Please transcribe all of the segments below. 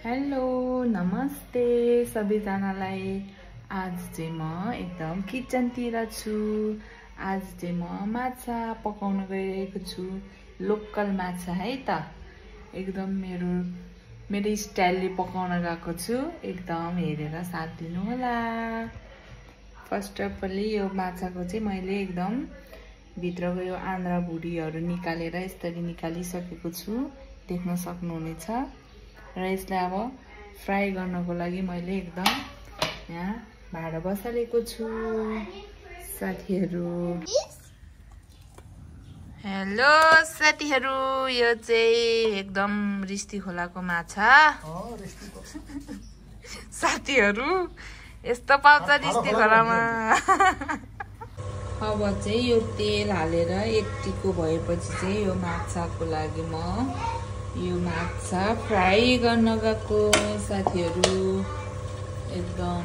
Hello नमस्ते सबैजनालाई। आज चाहिँ म एकदम किचनतिर छु। आज चाहिँ म माछा पकाउन गइरहेको छु। लोकल माछा है त। एकदम मेरो स्टाइलले पकाउन गएको छु। एकदम हेरेर साथ दिनु होला। फर्स्ट अफ अल यो माछाको चाहिँ मैले एकदम भित्रको यो आन्द्रा भुडीहरु निकालेर यसरी निकालिसकेको छु। देख्न सक्नुहुनेछ। र यसलाई अब फ्राई गर्नको लागि मैले एकदम यहाँ भाडा बसालेको छु साथीहरु। हेलो साथीहरु, यो चाहिँ एकदम रिस्ती खोलाको माछा हो। साथीहरु यस्तो पाउँछ रिस्ती खोलामा। अब चाहिँ यो तेल हालेर एक टिको भएपछि चाहिँ यो माछाको लागि म यो माछा फ्राई गर्न गएको साथीहरु। एकदम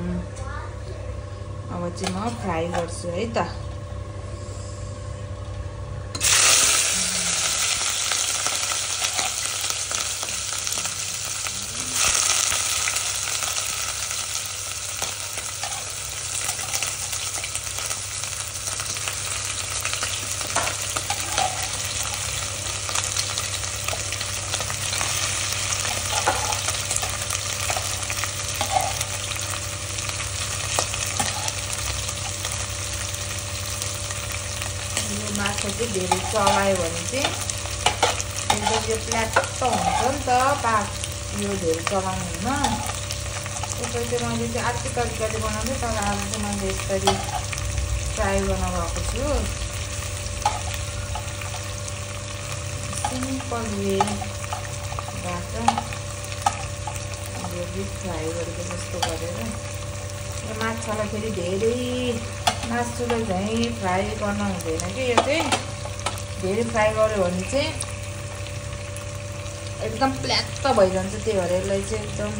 अब चाहिँ म फ्राई गर्छु है त। माछा चाहिँ धेरै चलायो भने चाहिँ एकदम यो प्ल्याट्ट हुन्छ नि त। यो धेरै चलाउनु हुन्न। यसरी चाहिँ मैले चाहिँ अर्कै तरिकाले बनाउँदै, तर आज चाहिँ मैले यसरी फ्राई गर्न गएको छु। सिम्पल वेबाट अलि फ्राई गरेको जस्तो गरेर यो माछालाई फेरि धेरै मासुलाई चाहिँ फ्राई गर्न हुँदैन कि। यो चाहिँ धेरै फ्राई गर्यो भने चाहिँ एकदम प्ल्याट्ट भइजान्छ। त्यही भएर यसलाई चाहिँ एकदम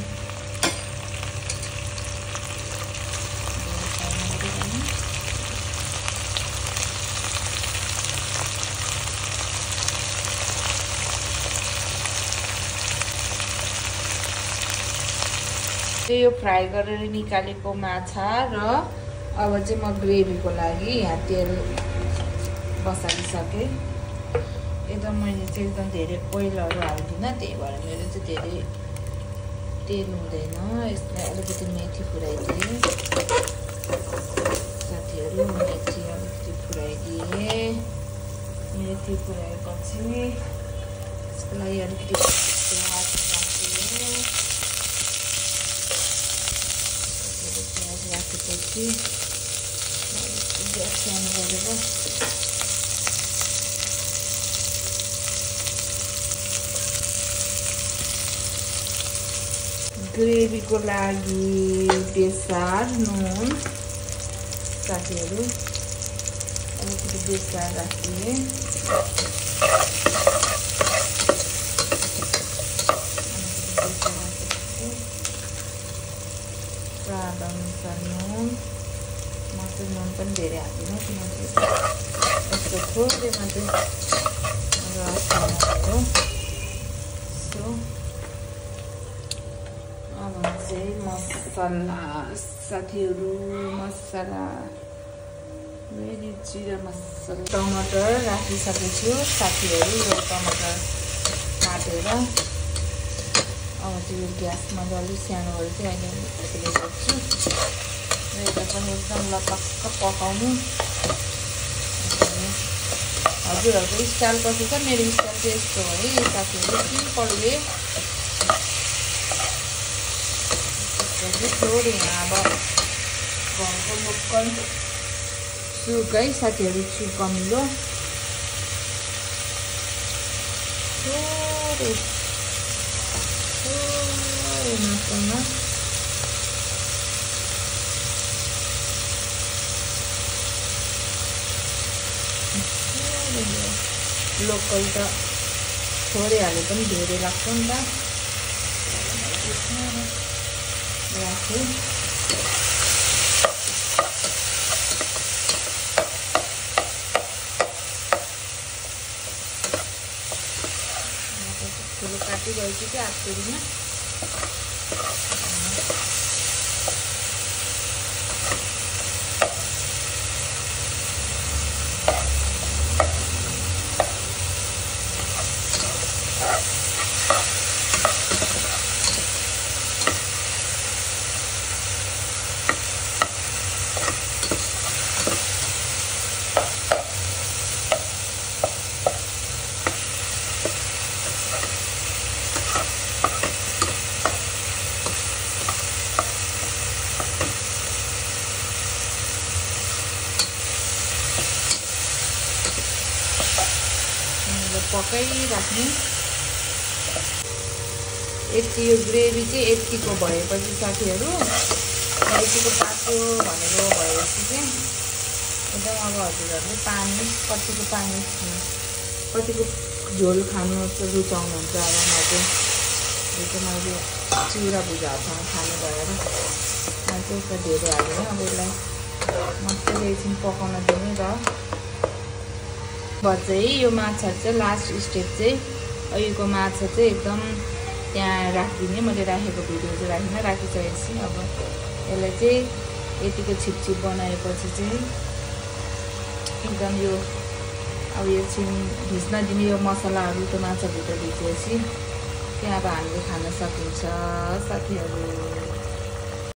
यो फ्राई गरेर निकालेको माछा र अब चाहिँ म ग्रेभीको लागि यहाँ तेल बसालिसकेँ। एकदम मैले चाहिँ एकदम धेरै ओइलहरू हाल्दिनँ, त्यही भएर मेरो चाहिँ धेरै तेल हुँदैन। यसलाई अलिकति मेथी फुराइदिएँ साथीहरू। मेथी अलिकति फुराइदिएँ। मेथी फुराएपछि यसको लागि अलिकति प्याज राखिदिएँ। प्याज राखेपछि ग्यास सानो गरेर ग्रेभीको लागि बेसार नुन साथीहरू अलिकति बेसार राखिदिएँ। स्वाद अनुसार नुन। म चाहिँ नुन पनि धेरै हाल्दिनँ किनकि यसको थोरै मात्रै रस हाल्नु। अब चाहिँ मसला साथीहरू, मसला भेरी जिरा मसला। टमाटर राखिसकेछु साथीहरू। यो टमाटर काटेर अब चाहिँ यो ग्यासमा अलिक सानो गरेर चाहिँ अहिले प्ले गर्छु। यसलाई पनि एकदम लपक्क पकाउनु। हजुरहरूको स्टाइल कस्तो छ? मेरो स्टाइल चाहिँ यस्तो हो है साथीहरू, सिम्पल वे। थोरै यहाँ अब घरको लोकल सुक है साथीहरू, सुक कमिलो थोरै मात्रामा लोकल त थोरै हाले पनि धेरै लाग्छ नि त। राखेँ ठुलो काटिरहेको छु कि हातकोमा। पकाइराख्ने। यति यो ग्रेभी चाहिँ यतिको भएपछि साथीहरू, यतिको पाक्यो भनेको भएपछि चाहिँ एकदम अब हजुरहरूले पानी कतिको झोल खानु रुचाउनुहुन्छ। अब मैले चिउरा भुजाहरूसँग खाने भएर चाहिँ यसलाई धेरै हालेर अब यसलाई मजाले एकछिन पकाउन दिने। र चाहिँ यो माछा चाहिँ लास्ट स्टेप चाहिँ अहिलेको माछा चाहिँ एकदम त्यहाँ राखिदिने। मैले राखेको भिडियो चाहिँ राखिसकेपछि अब यसलाई चाहिँ यतिको छिपछिप बनाएपछि चाहिँ एकदम यो अब एकछिन भिज्न दिने। यो मसलाहरू त्यो माछाभित्र भिजेपछि त्यहाँ अब हामीले खान सकिन्छ साथीहरू।